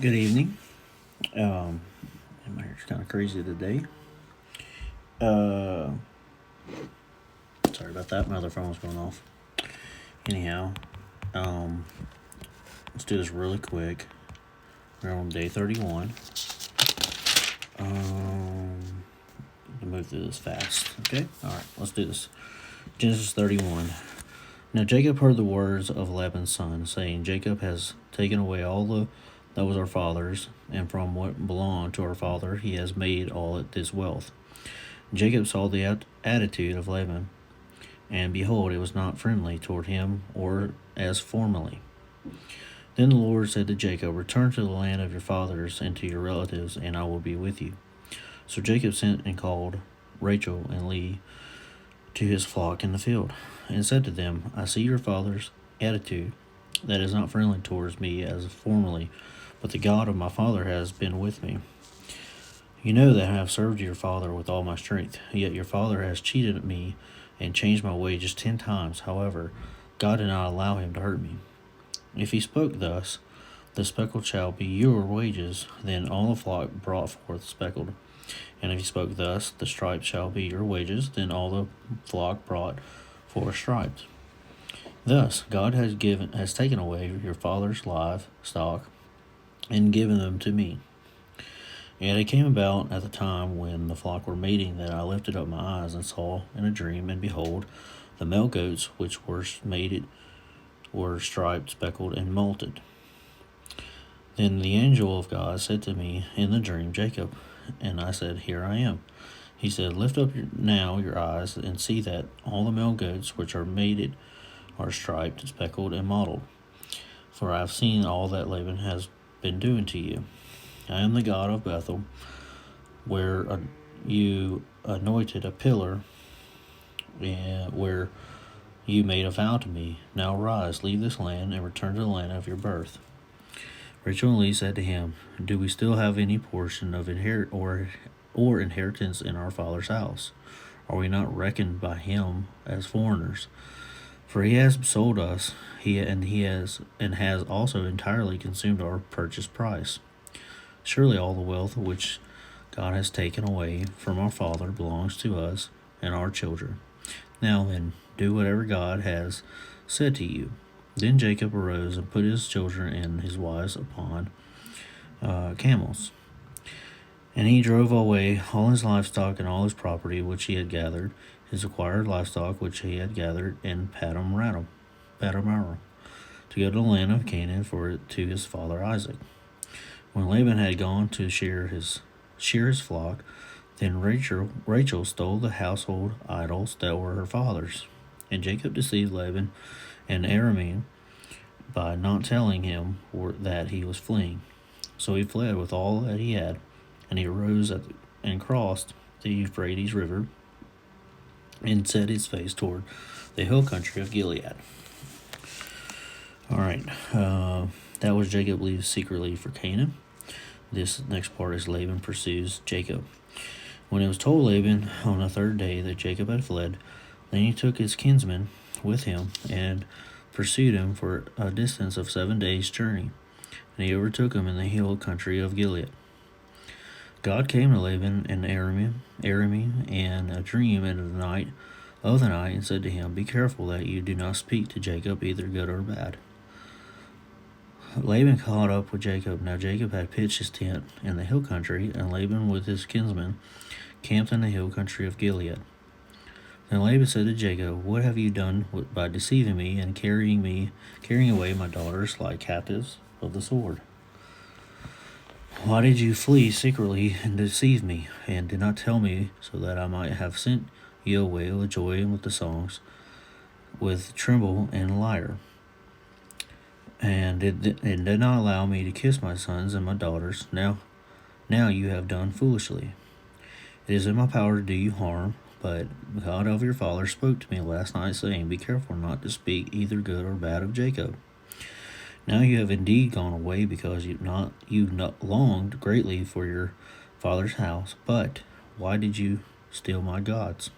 Good evening. My hair's kind of crazy today. Uh, Sorry about that. My other phone was going off. Anyhow, um, let's do this really quick. We're on day 31. I'll move through this fast. Okay? Alright, let's do this. Genesis 31. Now Jacob heard the words of Laban's son, saying, Jacob has taken away all that was our father's, and from what belonged to our father he has made all this wealth. Jacob saw the attitude of Laban, and behold, it was not friendly toward him or as formerly. Then the Lord said to Jacob, Return to the land of your fathers and to your relatives, and I will be with you. So Jacob sent and called Rachel and Leah to his flock in the field, and said to them, I see your father's attitude, that is not friendly towards me as formerly, but the God of my father has been with me. You know that I have served your father with all my strength, yet your father has cheated me and changed my wages 10 times. However, God did not allow him to hurt me. If he spoke thus, the speckled shall be your wages, then all the flock brought forth speckled. And if he spoke thus, the striped shall be your wages, then all the flock brought forth striped. Thus God has taken away your father's livestock and given them to me. And it came about at the time when the flock were mating that I lifted up my eyes and saw in a dream, and behold, the male goats which were mated were striped, speckled, and molted. Then the angel of God said to me in the dream, Jacob. And I said, Here I am. He said, Lift up now your eyes and see that all the male goats which are mated are striped, speckled, and mottled. For I have seen all that Laban has been doing to you. I am the God of Bethel, where you anointed a pillar, and where you made a vow to me. Now rise, leave this land, and return to the land of your birth. Rachel and Leah said to him, Do we still have any portion of inheritance in our father's house? Are we not reckoned by him as foreigners? For he has sold us, he has also entirely consumed our purchase price. Surely all the wealth which God has taken away from our father belongs to us and our children. Now then, do whatever God has said to you. Then Jacob arose and put his children and his wives upon camels. And he drove away all his livestock and all his property which he had gathered, his acquired livestock which he had gathered in Padam Aram, to go to the land of Canaan to his father Isaac. When Laban had gone to shear his flock, then Rachel stole the household idols that were her father's. And Jacob deceived Laban and Aramean by not telling him that he was fleeing. So he fled with all that he had, and he arose and crossed the Euphrates River and set his face toward the hill country of Gilead. All right, that was Jacob leaves secretly for Canaan. This next part is Laban pursues Jacob. When it was told Laban on the third day that Jacob had fled, then he took his kinsmen with him and pursued him for a distance of 7 days' journey, and he overtook him in the hill country of Gilead. God came to Laban and Aramean in a dream in the night and said to him, Be careful that you do not speak to Jacob either good or bad. Laban caught up with Jacob. Now Jacob had pitched his tent in the hill country, and Laban with his kinsmen camped in the hill country of Gilead. Then Laban said to Jacob, What have you done by deceiving me and carrying away my daughters like captives of the sword? Why did you flee secretly and deceive me, and did not tell me, so that I might have sent you away with joy and with the songs, with timbrel and lyre? And it did not allow me to kiss my sons and my daughters. Now you have done foolishly. It is in my power to do you harm, but God of your father spoke to me last night, saying, Be careful not to speak either good or bad of Jacob. Now you have indeed gone away, because you longed greatly for your father's house. But why did you steal my gods?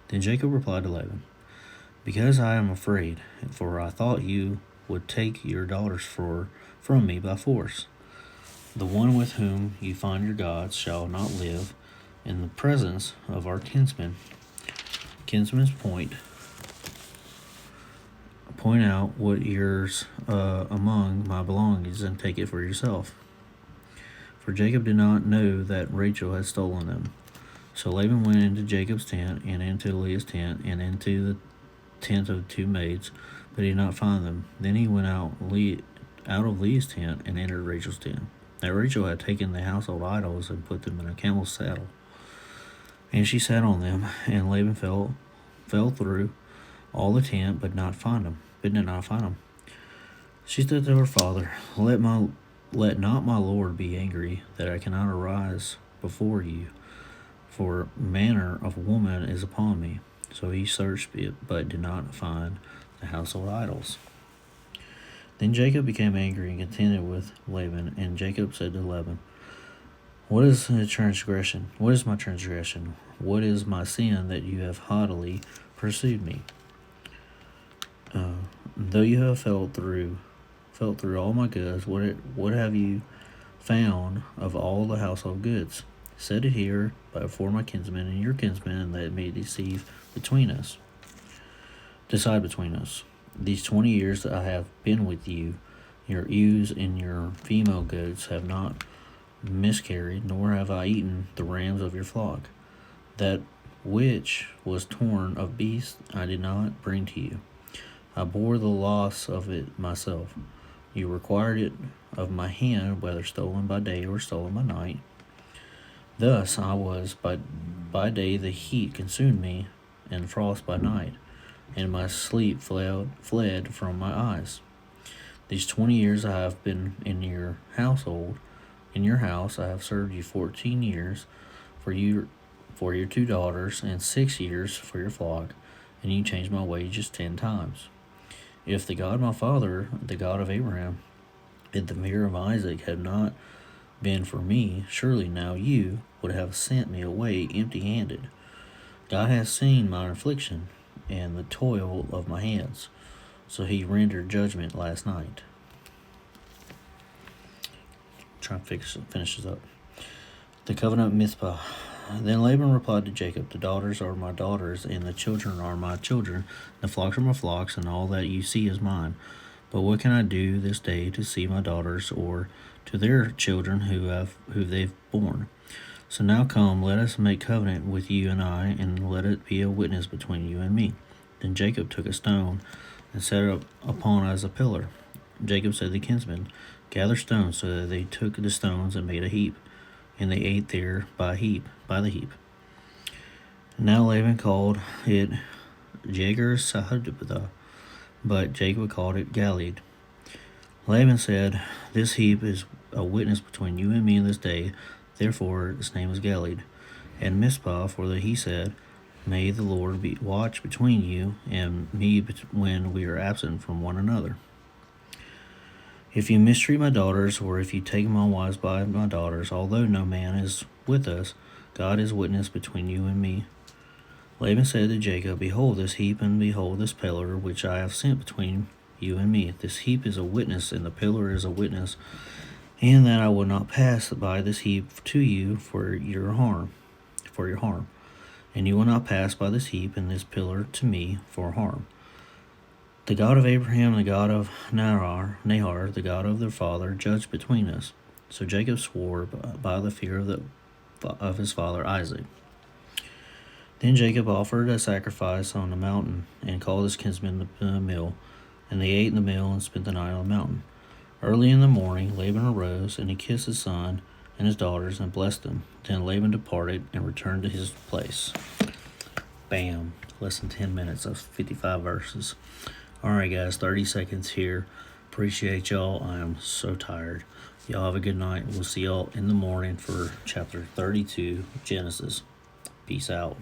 Then Jacob replied to Laban, Because I am afraid, for I thought you would take your daughters from me by force. The one with whom you find your gods shall not live in the presence of our kinsmen. Kinsmen's point out what yours among my belongings and take it for yourself. For Jacob did not know that Rachel had stolen them. So Laban went into Jacob's tent, and into Leah's tent, and into the tent of the two maids, but he did not find them. Then he went out of Leah's tent and entered Rachel's tent. Now Rachel had taken the household idols and put them in a camel's saddle, and she sat on them. And Laban fell through all the tent, but did not find them. She said to her father, Let not my lord be angry, that I cannot arise before you, for manner of woman is upon me. So he searched it, but did not find the household idols. Then Jacob became angry and contended with Laban, and Jacob said to Laban, What is my transgression? What is my sin that you have haughtily pursued me? Though you have felt through all my goods, what have you found of all the household goods? Set it here before my kinsmen and your kinsmen, and let me decide between us. These 20 years that I have been with you, your ewes and your female goats have not miscarried, nor have I eaten the rams of your flock. That which was torn of beasts I did not bring to you. I bore the loss of it myself. You required it of my hand, whether stolen by day or stolen by night. Thus I was by day the heat consumed me, and frost by night, and my sleep fled from my eyes. These 20 years I have been in your household. In your house I have served you 14 years for your 2 daughters, and 6 years for your flock, and you changed my wages 10 times. If the God of my father, the God of Abraham, and the fear of Isaac had not been for me, surely now you would have sent me away empty-handed. God has seen my affliction and the toil of my hands, so he rendered judgment last night. Finish this up. The covenant of Mizpah. Then Laban replied to Jacob, The daughters are my daughters, and the children are my children. The flocks are my flocks, and all that you see is mine. But what can I do this day to see my daughters, or to their children who they've borne? So now come, let us make covenant with you and I, and let it be a witness between you and me. Then Jacob took a stone and set it upon as a pillar. Jacob said to the kinsmen, Gather stones. So they took the stones and made a heap, and they ate there by the heap. Now Laban called it Jegar-sahadutha, but Jacob called it Galeed. Laban said, This heap is a witness between you and me in this day, therefore its name is Galeed. And Mizpah, for he said, May the Lord watch between you and me when we are absent from one another. If you mistreat my daughters, or if you take my wives by my daughters, although no man is with us, God is witness between you and me. Laban said to Jacob, Behold this heap, and behold this pillar, which I have sent between you and me. This heap is a witness, and the pillar is a witness, and that I will not pass by this heap to you for your harm. And you will not pass by this heap and this pillar to me for harm. The God of Abraham, the God of Nahor, the God of their father, judged between us. So Jacob swore by the fear of his father Isaac. Then Jacob offered a sacrifice on the mountain, and called his kinsmen to the mill. And they ate in the mill and spent the night on the mountain. Early in the morning Laban arose, and he kissed his son and his daughters, and blessed them. Then Laban departed and returned to his place. Bam. Less than 10 minutes of 55 verses. Alright guys, 30 seconds here. Appreciate y'all. I am so tired. Y'all have a good night. We'll see y'all in the morning for chapter 32 of Genesis. Peace out.